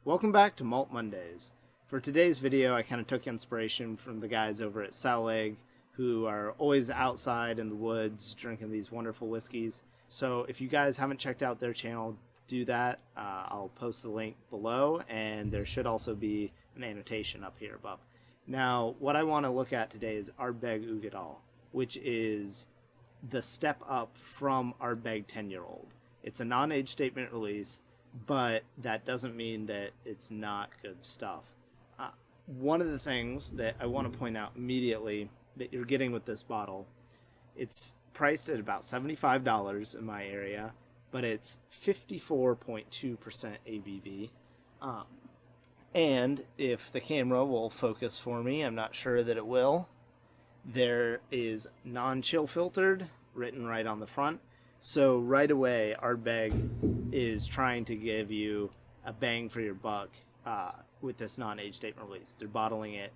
Welcome back to Malt Mondays. For today's video, I kind of took inspiration from the guys over at Islay, who are always outside in the woods drinking these wonderful whiskeys. So if you guys haven't checked out their channel, do that. I'll post the link below, and there should also be an annotation up here above. Now, what I want to look at today is Ardbeg Uigeadail, which is the step up from Ardbeg 10-year-old. It's a non-age statement release, but that doesn't mean that it's not good stuff. One of the things that I want to point out immediately that you're getting with this bottle, it's priced at about $75 in my area, but it's 54.2% ABV. And if the camera will focus for me, I'm not sure that it will, there is non-chill filtered written right on the front. So right away, Ardbeg is trying to give you a bang for your buck with this non-age statement release. They're bottling it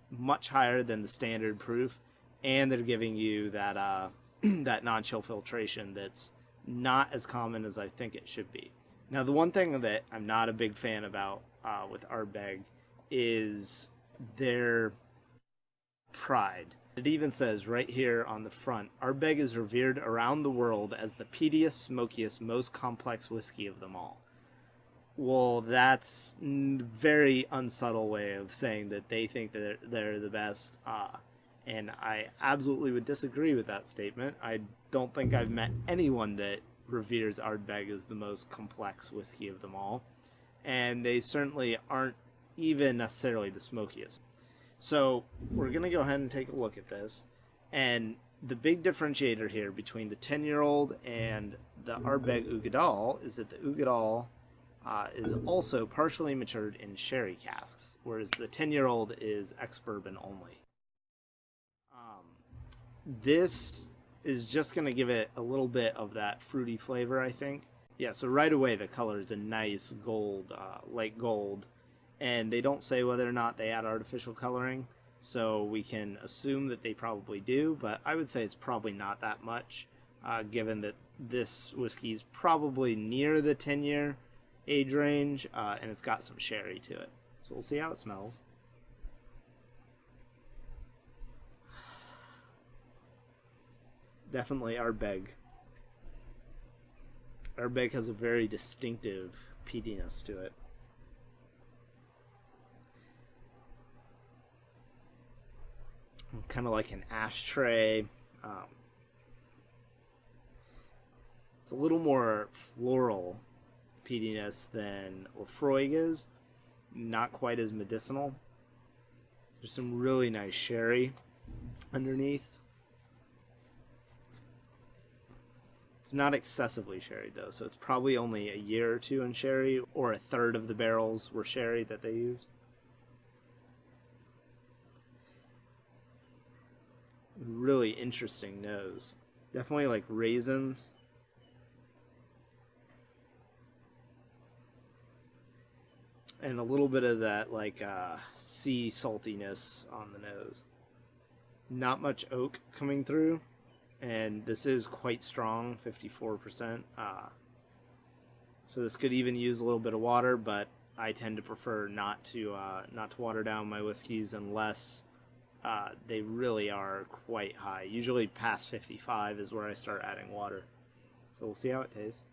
much higher than the standard proof, and they're giving you that that non-chill filtration that's not as common as I think it should be. Now, the one thing that I'm not a big fan about with Ardbeg is their pride. It even says right here on the front, Ardbeg is revered around the world as the peatiest, smokiest, most complex whiskey of them all. Well, that's a very unsubtle way of saying that they think that they're the best, and I absolutely would disagree with that statement. I don't think I've met anyone that reveres Ardbeg as the most complex whiskey of them all, and they certainly aren't even necessarily the smokiest. So we're going to go ahead and take a look at this. And the big differentiator here between the 10-year-old and the Ardbeg Uigeadail is that the Uigeadail is also partially matured in sherry casks, whereas the 10-year-old is ex-bourbon only. This is just going to give it a little bit of that fruity flavor, I think. Yeah, so right away the color is a nice gold, light gold. And they don't say whether or not they add artificial coloring, so we can assume that they probably do, but I would say it's probably not that much, given that this whiskey is probably near the 10-year age range, and it's got some sherry to it. So we'll see how it smells. Definitely Ardbeg. Ardbeg has a very distinctive peatiness to it. Kind of like an ashtray. It's a little more floral peatiness than Lafroig is. Not quite as medicinal. There's some really nice sherry underneath. It's not excessively sherry though, so it's probably only a year or two in sherry, or a third of the barrels were sherry that they used. Really interesting nose. Definitely like raisins. And a little bit of that like sea saltiness on the nose. Not much oak coming through. And this is quite strong, 54%. So this could even use a little bit of water, but I tend to prefer not to water down my whiskeys unless they really are quite high. Usually past 55 is where I start adding water. So we'll see how it tastes.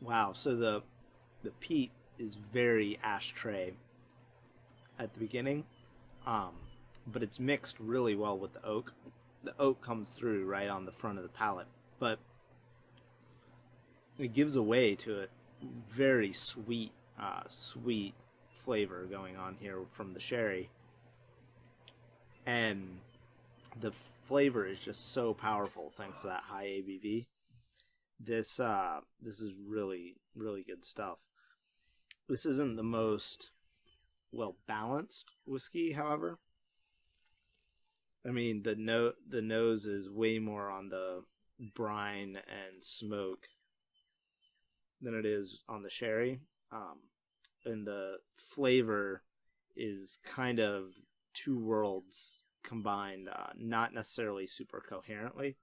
Wow, so the peat is very ashtray at the beginning, but it's mixed really well with the oak. The oak comes through right on the front of the palate, but it gives away to it very sweet, sweet flavor going on here from the sherry, and the flavor is just so powerful thanks to that high ABV. This is really, really good stuff. This isn't the most well balanced whiskey, however. I mean, the nose is way more on the brine and smoke than it is on the sherry, and the flavor is kind of two worlds combined, not necessarily super coherently.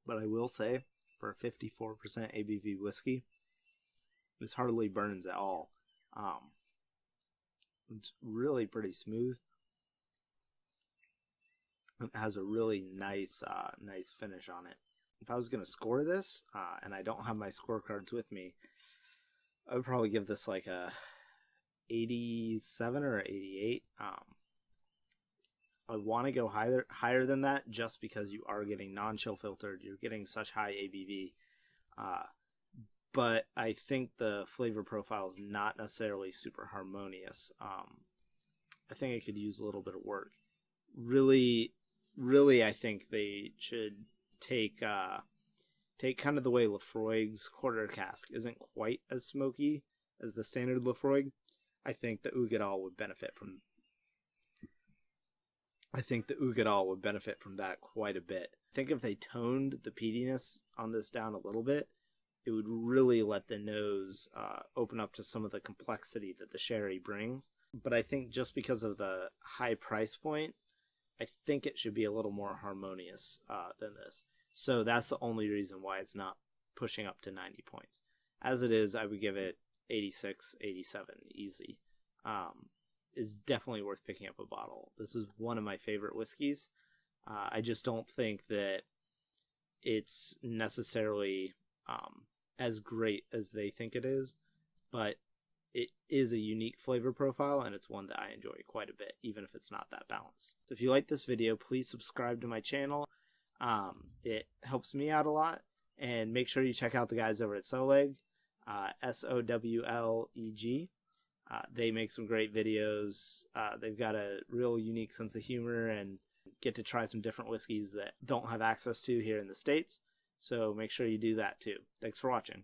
But I will say, for a 54% ABV whiskey, this hardly burns at all. It's really pretty smooth. It has a really nice finish on it. If I was going to score this, and I don't have my scorecards with me, I would probably give this like a 87 or 88. I want to go higher than that just because you are getting non-chill filtered. You're getting such high ABV. But I think the flavor profile is not necessarily super harmonious. I think it could use a little bit of work. Really, I think they should take kind of the way Laphroaig's quarter cask isn't quite as smoky as the standard Laphroaig. I think the Uigeadail would benefit from. I think the Uigeadail would benefit from that quite a bit. I think if they toned the peatiness on this down a little bit, it would really let the nose open up to some of the complexity that the sherry brings. But I think just because of the high price point, I think it should be a little more harmonious than this. So that's the only reason why it's not pushing up to 90 points. As it is, I would give it 86, 87 easy. Is definitely worth picking up a bottle. This is one of my favorite whiskeys. I just don't think that it's necessarily as great as they think it is, but it is a unique flavor profile, and it's one that I enjoy quite a bit, even if it's not that balanced. So if you like this video, please subscribe to my channel. It helps me out a lot, and make sure you check out the guys over at Sowleg, Sowleg. They make some great videos. They've got a real unique sense of humor and get to try some different whiskeys that don't have access to here in the States. So make sure you do that too. Thanks for watching.